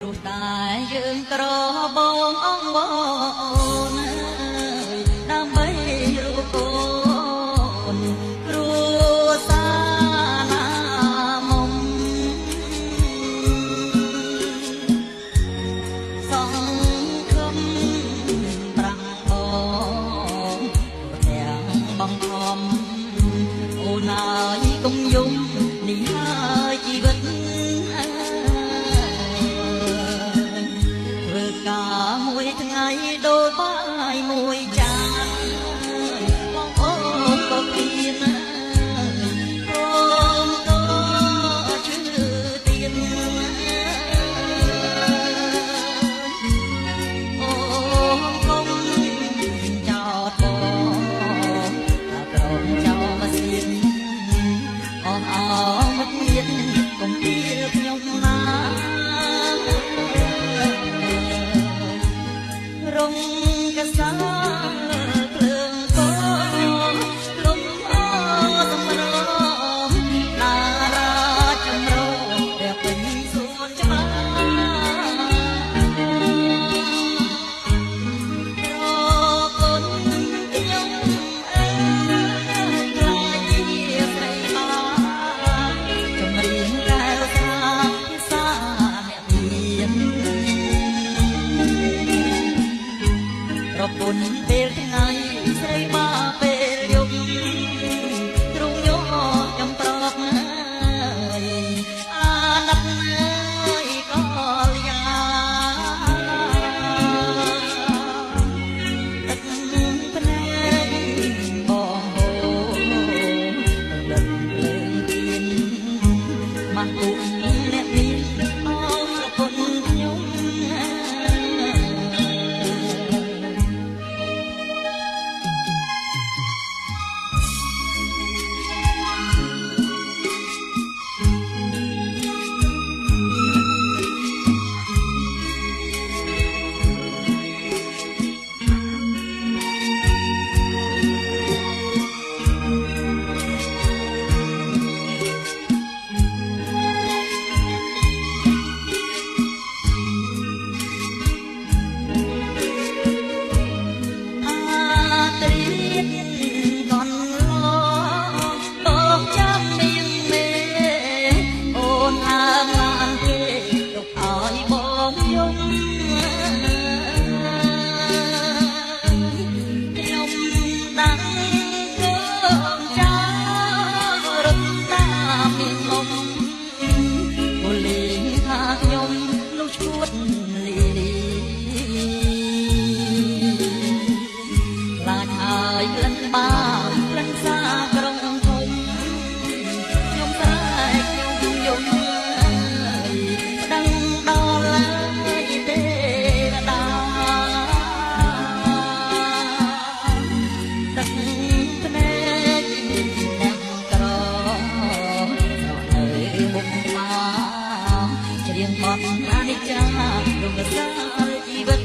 รูแต่ยืนกรอบองอ้องบอนดำใบรูโกนครูสานามมสองคำปรังบองแดงบังคอมโอนายกงยุมนี่หาชีวิตមួយថ្ងៃដូរបាយមួយចានបងអូនក៏ពីណាអូនក៏ជឿទៀតអូនកុំចោតបងក្រំចោលមកសៀនអស់អស់មកមានកុំពីខ្ញុំណារងកសាភ្លើងកោលំអសម្រងតារាចម្រោតែពេញសួនច្បារគុណខ្ញុំអើយខ្លាចជាស្រីបាចម្រៀងកែវសាភាសាអ្នកមានរពុនពេលថ្ងៃស្រីបាពេលយប់ទ្រង់យកចំប្រកហើយអាណិតហើយកលយាទឹកភ្នែកបងហូរលឹកភ្លើងទៀនមកពុកអ្នកមានអរគុណខ្ញុំច្រៀងបទអនិច្ចាដងសាលជីវិត